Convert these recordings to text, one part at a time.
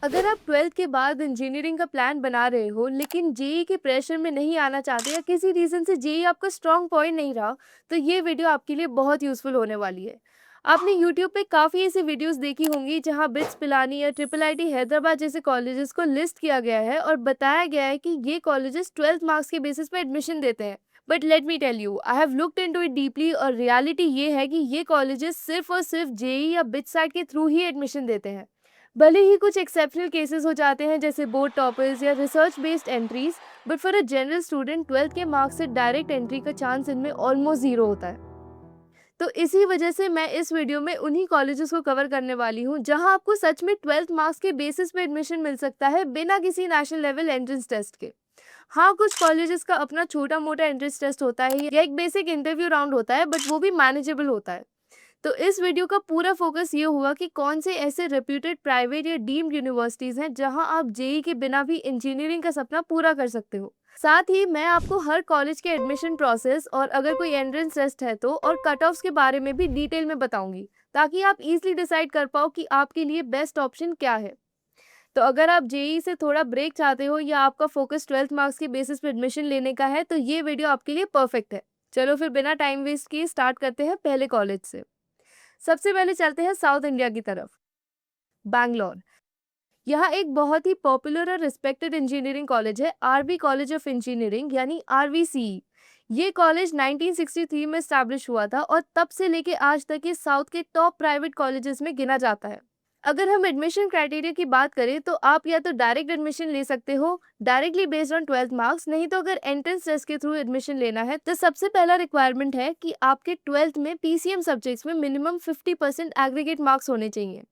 अगर आप 12th के बाद इंजीनियरिंग का प्लान बना रहे हो लेकिन जेई के प्रेशर में नहीं आना चाहते या किसी रीज़न से जेई आपका स्ट्रॉन्ग पॉइंट नहीं रहा, तो ये वीडियो आपके लिए बहुत यूज़फुल होने वाली है। आपने यूट्यूब पे काफ़ी ऐसी वीडियोस देखी होंगी जहां बिट्स पिलानी या ट्रिपल आईटी हैदराबाद जैसे कॉलेजेस को लिस्ट किया गया है और बताया गया है कि ये कॉलेजेस 12th मार्क्स के बेसिस पे एडमिशन देते हैं। But let me tell you, I have looked into it deeply और रियलिटी ये है कि ये कॉलेजेस सिर्फ और सिर्फ जेई या बिट साइट के थ्रू ही एडमिशन देते हैं। भले ही कुछ एक्सेप्शनल केसेस हो जाते हैं जैसे बोर्ड टॉपर्स या research based entries, but for a general student 12th के मार्क्स से डायरेक्ट एंट्री का चांस इनमें ऑलमोस्ट जीरो होता है। तो इसी वजह से मैं इस वीडियो में उन्हीं कॉलेजेस को कवर करने वाली हूँ जहां आपको सच में 12th मार्क्स के बेसिस पे एडमिशन मिल सकता है बिना किसी नेशनल लेवल एंट्रेंस टेस्ट के। हाँ, कुछ कॉलेजेस का अपना छोटा मोटा एंट्रेंस टेस्ट होता है या एक बेसिक इंटरव्यू राउंड होता है, बट वो भी मैनेजेबल होता है। तो इस वीडियो का पूरा फोकस ये हुआ कि कौन से ऐसे रेप्यूटेड प्राइवेट या डीम्ड यूनिवर्सिटीज हैं जहां आप जेई के बिना भी इंजीनियरिंग का सपना पूरा कर सकते हो। साथ ही मैं आपको हर कॉलेज के एडमिशन प्रोसेस और अगर कोई एंट्रेंस टेस्ट है तो और कट ऑफ्स के बारे में भी डिटेल में बताऊंगी, ताकि आप इजीली डिसाइड कर पाओ कि आपके लिए बेस्ट ऑप्शन क्या है। तो अगर आप जेई से थोड़ा ब्रेक चाहते हो या आपका फोकस 12th मार्क्स के बेसिस पे एडमिशन लेने का है, तो ये वीडियो आपके लिए परफेक्ट है। चलो फिर बिना टाइम वेस्ट किए स्टार्ट करते हैं पहले कॉलेज से। सबसे पहले चलते हैं साउथ इंडिया की तरफ, बैंगलोर। यहाँ एक बहुत ही पॉपुलर और रिस्पेक्टेड इंजीनियरिंग कॉलेज है, आरवी कॉलेज ऑफ इंजीनियरिंग यानी आरवीसीई। ये कॉलेज 1963 में स्टैब्लिश हुआ था और तब से लेके आज तक ये साउथ के टॉप प्राइवेट कॉलेजेस में गिना जाता है। अगर हम एडमिशन क्राइटेरिया की बात करें तो आप या तो डायरेक्ट एडमिशन ले सकते हो directly based on 12th marks, नहीं तो अगर एंट्रेंस टेस्ट के थ्रू एडमिशन लेना है तो सबसे पहला रिक्वायरमेंट है कि आपके 12th में पीसीएम सब्जेक्ट्स में मिनिमम 50% एग्रीगेट मार्क्स होने चाहिए।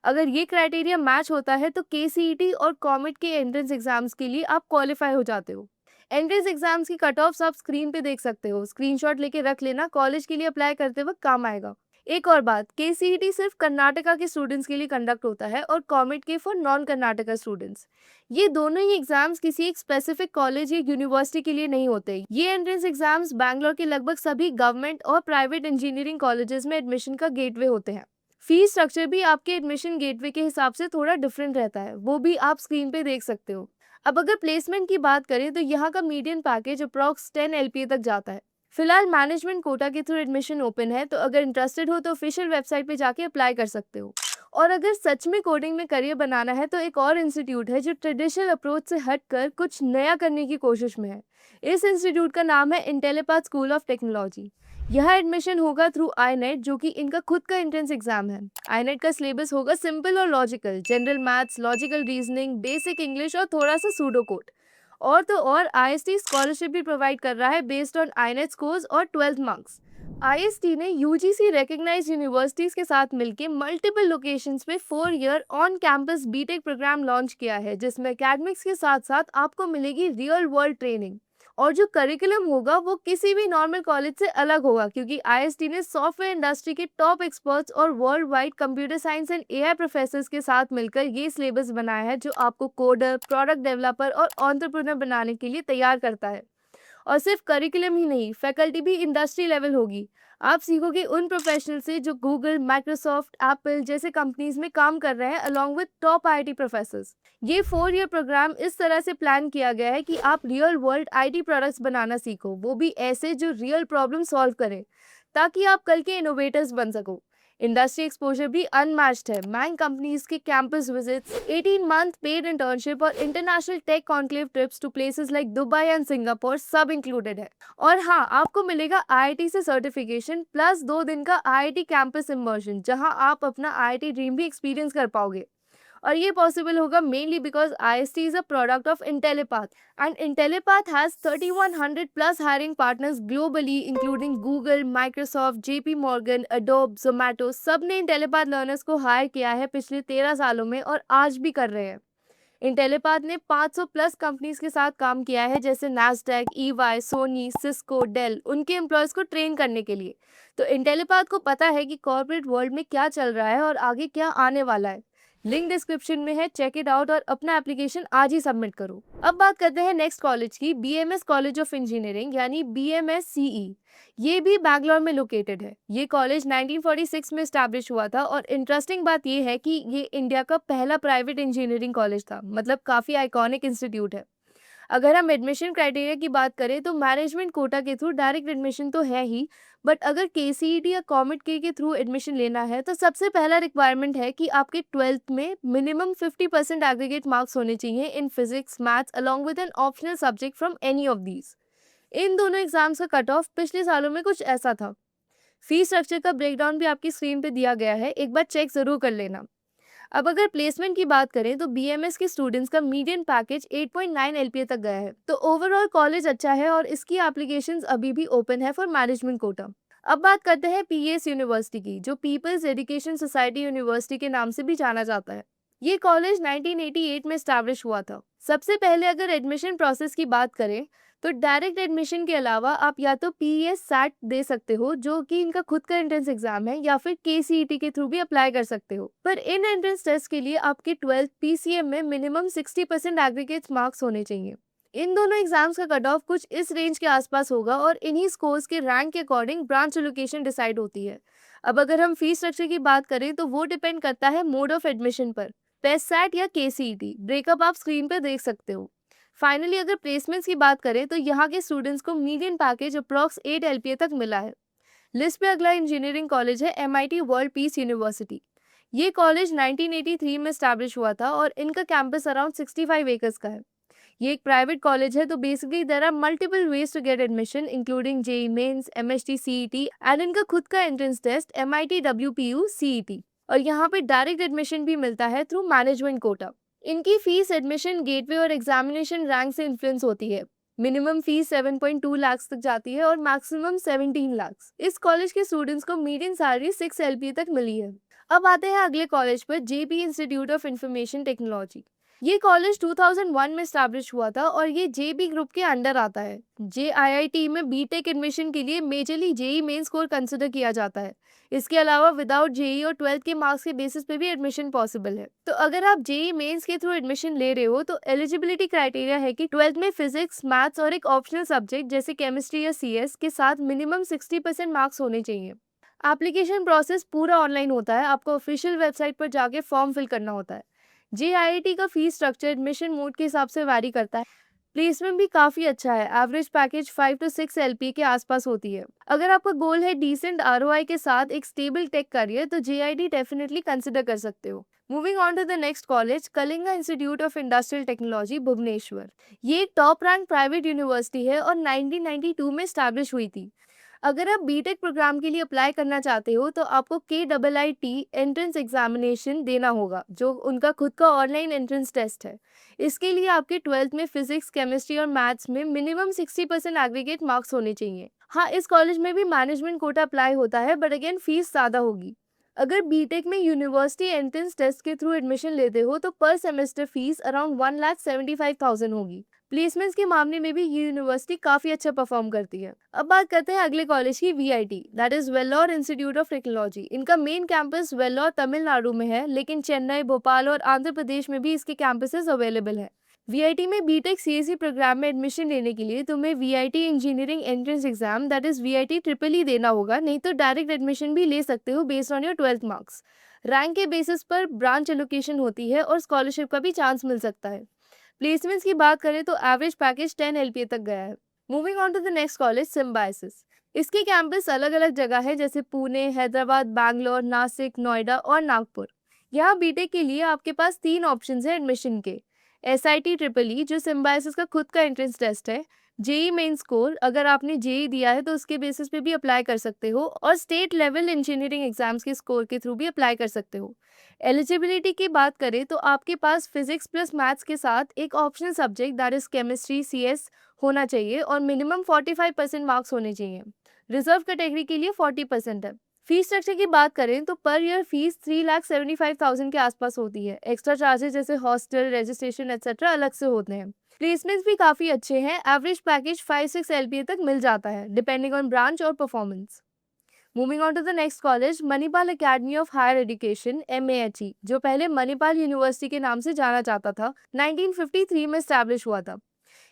अगर ये क्राइटेरिया मैच होता है तो केसीईटी और कॉमेट के एंट्रेंस एग्जाम्स के लिए आप क्वालिफाई हो जाते हो। एंट्रेंस एग्जाम्स की कट ऑफ्स आप स्क्रीन पे देख सकते हो, स्क्रीनशॉट लेके रख लेना, कॉलेज के लिए अप्लाई करते वक्त काम आएगा। एक और बात, केसीईटी सिर्फ कर्नाटका के स्टूडेंट्स के लिए कंडक्ट होता है और कॉमेट के फॉर नॉन कर्नाटका स्टूडेंट्स। ये दोनों ही एग्जाम्स किसी एक स्पेसिफिक कॉलेज या यूनिवर्सिटी के लिए नहीं होते। ये एंट्रेंस एग्जाम्स बैंगलोर के लगभग सभी गवर्नमेंट और प्राइवेट इंजीनियरिंग कॉलेजेस में एडमिशन का गेटवे होते हैं। फीस स्ट्रक्चर भी आपके एडमिशन गेटवे के हिसाब से थोड़ा डिफरेंट रहता है, वो भी आप स्क्रीन पे देख सकते हो। अब अगर प्लेसमेंट की बात करें तो यहाँ का मीडियन पैकेज अप्रॉक्स 10 एलपीए तक जाता है। फिलहाल मैनेजमेंट कोटा के थ्रू एडमिशन ओपन है, तो अगर इंटरेस्टेड हो तो ऑफिशियल वेबसाइट पे जाके अप्लाई कर सकते हो। और अगर सच में कोडिंग में करियर बनाना है तो एक और इंस्टीट्यूट है जो ट्रेडिशनल अप्रोच से हटकर कुछ नया करने की कोशिश में है। इस इंस्टीट्यूट का नाम है इंटेलीपाथ स्कूल ऑफ टेक्नोलॉजी। यह एडमिशन होगा थ्रू आईनेट, जो कि इनका खुद का एंट्रेंस एग्जाम है। आईनेट का सिलेबस होगा सिंपल और logical, general maths, logical reasoning, basic English और थोड़ा सा सूडो कोड। और तो और आईएसटी स्कॉलरशिप भी प्रोवाइड कर रहा है बेस्ड ऑन आईनेट स्कोर्स और 12th मार्क्स। आईएसटी ने यूजीसी रिकग्नाइज्ड यूनिवर्सिटीज के साथ मिलकर मल्टीपल लोकेशंस में 4 year on campus BTech programme launch किया है, जिसमें एकेडमिक्स के साथ साथ आपको मिलेगी रियल वर्ल्ड ट्रेनिंग। और जो करिकुलम होगा वो किसी भी नॉर्मल कॉलेज से अलग होगा, क्योंकि आईएसटी ने सॉफ्टवेयर इंडस्ट्री के टॉप एक्सपर्ट्स और world wide computer science and AI professors के साथ मिलकर ये सिलेबस बनाया है जो आपको कोडर, प्रोडक्ट डेवलपर और एंटरप्रेन्योर बनाने के लिए तैयार करता है। और सिर्फ करिकुलम ही नहीं, फैकल्टी भी इंडस्ट्री लेवल होगी। आप सीखोगे उन प्रोफेशनल से जो गूगल, माइक्रोसॉफ्ट, एप्पल जैसे कंपनीज में काम कर रहे हैं along with top IT professors. ये 4 ईयर प्रोग्राम इस तरह से प्लान किया गया है कि आप रियल वर्ल्ड आईटी प्रोडक्ट्स बनाना सीखो, वो भी ऐसे जो रियल प्रॉब्लम सॉल्व करें, ताकि आप कल के इनोवेटर्स बन सको। इंडस्ट्री एक्सपोजर भी अनमैच्ड है। मैंग कंपनीज के campus visits, 18 month paid internship और international tech conclave trips to places like Dubai and Singapore सब इंक्लूडेड है। और हाँ, आपको मिलेगा आईआईटी से सर्टिफिकेशन प्लस 2 दिन का आईआईटी कैंपस इमर्शन, जहां आप अपना आईआईटी ड्रीम भी एक्सपीरियंस कर पाओगे। और ये पॉसिबल होगा mainly because IST is a product of Intellipath, and Intellipath has 3100 plus hiring partners globally including Google, Microsoft, JP Morgan, Adobe, Zomato। सब ने Intellipath लर्नर्स को हायर किया है पिछले 13 सालों में और आज भी कर रहे हैं। इंटेलीपाथ ने 500 प्लस कंपनीज के साथ काम किया है जैसे Nasdaq, EY, Sony, Cisco, Dell, उनके एम्प्लॉयज को ट्रेन करने के लिए। तो इंटेलीपाथ को पता है कि कॉर्पोरेट वर्ल्ड में क्या चल रहा है और आगे क्या आने वाला है। लिंक डिस्क्रिप्शन में है, चेक इट आउट और अपना एप्लीकेशन आज ही सबमिट करो। अब बात करते हैं नेक्स्ट कॉलेज की, बीएमएस कॉलेज ऑफ इंजीनियरिंग यानी बीएमएस-सीई। ये भी बैंगलोर में लोकेटेड है। ये कॉलेज 1946 में स्टैब्लिश हुआ था और इंटरेस्टिंग बात ये है कि ये इंडिया का पहला प्राइवेट इंजीनियरिंग कॉलेज था, मतलब काफी आइकॉनिक इंस्टीट्यूट है। अगर हम एडमिशन क्राइटेरिया की बात करें तो मैनेजमेंट कोटा के थ्रू डायरेक्ट एडमिशन तो है ही, बट अगर केसीईटी या कॉमेट के थ्रू एडमिशन लेना है तो सबसे पहला रिक्वायरमेंट है कि आपके 12th में मिनिमम 50% एग्रीगेट मार्क्स होने चाहिए in physics maths along with an optional subject from any of these. इन दोनों एग्जाम्स का कट ऑफ पिछले सालों में कुछ ऐसा था। फीस स्ट्रक्चर का ब्रेकडाउन भी आपकी स्क्रीन पे दिया गया है, एक बार चेक जरूर कर लेना। अब अगर प्लेसमेंट की बात करें तो बीएमएस के स्टूडेंट्स का मीडियन पैकेज 8.9 एलपीए तक गया है, तो ओवरऑल कॉलेज अच्छा है और इसकी एप्लीकेशंस अभी भी ओपन है फॉर मैनेजमेंट कोटा। अब बात करते हैं पीएस यूनिवर्सिटी की, जो पीपल्स एजुकेशन सोसाइटी यूनिवर्सिटी के नाम से भी जाना जाता है। ये कॉलेज 1988 में स्टैब्लिश हुआ था। सबसे पहले अगर एडमिशन प्रोसेस की बात करें तो डायरेक्ट एडमिशन के अलावा आप या तो पीएस सैट दे सकते हो, जो कि इनका खुद का एंट्रेंस एग्जाम है, या फिर केसीईटी के थ्रू भी अप्लाई कर सकते हो। पर इन एंट्रेंस टेस्ट के लिए आपके 12th पीसीएम में मिनिमम 60% एग्रीगेट मार्क्स होने चाहिए। इन दोनों एग्जाम्स का कट ऑफ कुछ इस रेंज के आसपास होगा और इन्हीं स्कोर्स के रैंक के अकॉर्डिंग ब्रांच एलोकेशन डिसाइड होती है। अब अगर हम फीस स्ट्रक्चर की बात करें तो वो डिपेंड करता है मोड ऑफ एडमिशन पर, पेसैट या केसीईटी। ब्रेकअप आप स्क्रीन पर देख सकते हो। फाइनली अगर प्लेसमेंट्स की बात करें तो यहाँ के स्टूडेंट्स को मीडियन पैकेज अप्रॉक्स 8 एलपीए तक मिला है। लिस्ट पे अगला इंजीनियरिंग कॉलेज है एमआईटी वर्ल्ड पीस यूनिवर्सिटी। ये कॉलेज 1983 में स्टैब्लिश हुआ था और इनका कैंपस अराउंड 65 एकर्स का है। ये एक प्राइवेट कॉलेज है, तो basically there are multiple ways to get admission including JEE Mains, MHT CET and इनका खुद का entrance test MIT WPU CET. और यहाँ पे डायरेक्ट एडमिशन भी मिलता है थ्रू मैनेजमेंट कोटा। इनकी फीस एडमिशन गेटवे और एग्जामिनेशन रैंक से इन्फ्लुएंस होती है। मिनिमम फीस 7.2 लाख तक जाती है और मैक्सिमम 17 लाख। इस कॉलेज के स्टूडेंट्स को मीडियन सैलरी 6 एलपीए तक मिली है। अब आते हैं अगले कॉलेज पर, JP institute of information technology. ये कॉलेज 2001 में स्टैब्लिश हुआ था और ये जेबी ग्रुप के अंडर आता है। जेआईआईटी में बीटेक एडमिशन के लिए majorly JEE Main score consider किया जाता है। इसके अलावा विदाउट जेई और 12th के मार्क्स के बेसिस पे भी एडमिशन पॉसिबल है। तो अगर आप जेई मेंस के थ्रू एडमिशन ले रहे हो तो एलिजिबिलिटी क्राइटेरिया है कि 12th में फिजिक्स मैथ्स और एक ऑप्शनल सब्जेक्ट जैसे केमिस्ट्री या सीएस के साथ मिनिमम 60% मार्क्स होने चाहिए। एप्लीकेशन प्रोसेस पूरा ऑनलाइन होता है, आपको ऑफिशियल वेबसाइट पर जाके फॉर्म फिल करना होता है। जेआईआईटी का फीस स्ट्रक्चर एडमिशन मोड के हिसाब से वैरी करता है। प्लेसमेंट भी काफ़ी अच्छा है, एवरेज पैकेज 5 to 6 एलपी के आसपास होती है। अगर आपका गोल है डिसेंट आरओआई के साथ एक स्टेबल टेक करियर, तो जेआईटी डेफिनेटली कंसिडर कर सकते हो। Moving on to the next college, Kalinga Institute of Industrial Technology Bhubaneswar. ये एक टॉप रैंक प्राइवेट यूनिवर्सिटी है और 1992 में स्टैब्लिश हुई थी। अगर आप बीटेक प्रोग्राम के लिए अप्लाई करना चाहते हो तो आपको KIIT एंट्रेंस एग्जामिनेशन देना होगा, जो उनका खुद का ऑनलाइन एंट्रेंस टेस्ट है। इसके लिए आपके 12th में फिजिक्स, केमिस्ट्री और मैथ्स में मिनिमम 60% एग्रीगेट मार्क्स होने चाहिए। हाँ, इस कॉलेज में भी मैनेजमेंट कोटा अप्लाई होता है, बट अगेन फीस ज़्यादा होगी। अगर बीटेक में यूनिवर्सिटी एंट्रेंस टेस्ट के थ्रू एडमिशन लेते हो तो पर सेमेस्टर फीस अराउंड 1,75,000 होगी। प्लेसमेंट्स के मामले में भी ये यूनिवर्सिटी काफ़ी अच्छा परफॉर्म करती है। अब बात करते हैं अगले कॉलेज की, VIT, that is Vellore institute of technology. इनका मेन कैंपस वेल्लोर तमिलनाडु में है, लेकिन चेन्नई, भोपाल और आंध्र प्रदेश में भी इसके कैंपसेस अवेलेबल है। वीआईटी में बीटेक सीएससी प्रोग्राम में एडमिशन लेने के लिए तुम्हें VIT engineering entrance exam that is VIT triple E देना होगा, नहीं तो डायरेक्ट एडमिशन भी ले सकते हो based on your 12th marks. Rank के बेसिस पर ब्रांच एलोकेशन होती है और स्कॉलरशिप का भी चांस मिल सकता है। प्लेसमेंट्स की बात करें तो एवरेज पैकेज 10 एलपीए तक गया है। Moving on to the next college, Symbiosis. इसके कैंपस अलग अलग जगह है, जैसे पुणे, हैदराबाद, बैंगलोर, नासिक, नोएडा और नागपुर। यहाँ बीटेक के लिए आपके पास 3 ऑप्शंस हैं एडमिशन के। SIT ट्रिपल ई, जो सिम्बायोसिस का खुद का एंट्रेंस टेस्ट है। जेई मेन स्कोर, अगर आपने जेई दिया है तो उसके बेसिस पे भी अप्लाई कर सकते हो, और स्टेट लेवल इंजीनियरिंग एग्जाम्स के स्कोर के थ्रू भी अप्लाई कर सकते हो। एलिजिबिलिटी की बात करें तो आपके पास फिजिक्स प्लस मैथ्स के साथ एक optional subject that is chemistry CS होना चाहिए और मिनिमम 45% मार्क्स होने चाहिए। रिजर्व कैटेगरी के लिए 40% है। फीस स्ट्रक्चर की बात करें तो पर ईयर फीस 3,75,000 के आसपास होती है। एक्स्ट्रा चार्जेस जैसे हॉस्टल, रजिस्ट्रेशन एक्सेट्रा अलग से होते हैं। प्लेसमेंट्स भी काफ़ी अच्छे हैं, एवरेज पैकेज 5-6 एलपीए तक मिल जाता है डिपेंडिंग ऑन ब्रांच और performance. Moving on to the next college, Manipal Academy of Higher Education MAHE, जो पहले मणिपाल यूनिवर्सिटी के नाम से जाना जाता था, 1953 में स्टैब्लिश हुआ था।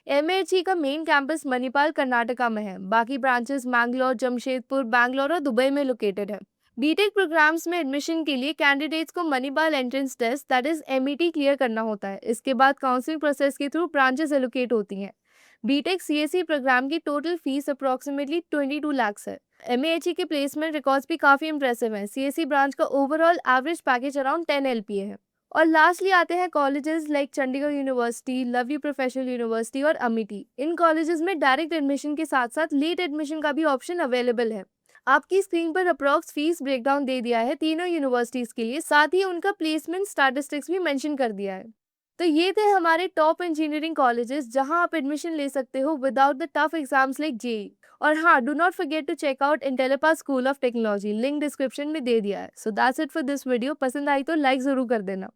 MAHE का मेन कैंपस मणिपाल कर्नाटका में है। बाकी ब्रांचेस मैंगलोर, जमशेदपुर, बैंगलोर और दुबई में लोकेटेड है। बीटेक प्रोग्राम्स में एडमिशन के लिए कैंडिडेट्स को Manipal entrance test that is MET clear करना होता है। इसके बाद काउंसलिंग प्रोसेस के थ्रू ब्रांचेस एलोकेट होती हैं। बीटेक CSE प्रोग्राम की टोटल फीस अप्रोक्सीमेटली 22 लाख है। MAHE के प्लेसमेंट रिकॉर्ड्स भी काफी इंप्रेसिव हैं। CSE ब्रांच का overall average package around 10 LPA है। और लास्टली आते हैं colleges like Chandigarh university, love you professional university और अमिटी। इन कॉलेजेस में डायरेक्ट एडमिशन के साथ साथ लेट एडमिशन का भी ऑप्शन अवेलेबल है। आपकी स्क्रीन पर अप्रॉक्स फीस ब्रेकडाउन दे दिया है तीनों यूनिवर्सिटीज के लिए, साथ ही उनका प्लेसमेंट स्टैटिस्टिक्स भी मेंशन कर दिया है। तो ये थे हमारे टॉप इंजीनियरिंग कॉलेजेस जहां आप एडमिशन ले सकते हो without the tough exams like JEE. और हाँ, do not forget to check out Intellipaat school of technology, link description में दे दिया है। So that's it for this video. पसंद आई तो लाइक जरूर कर देना।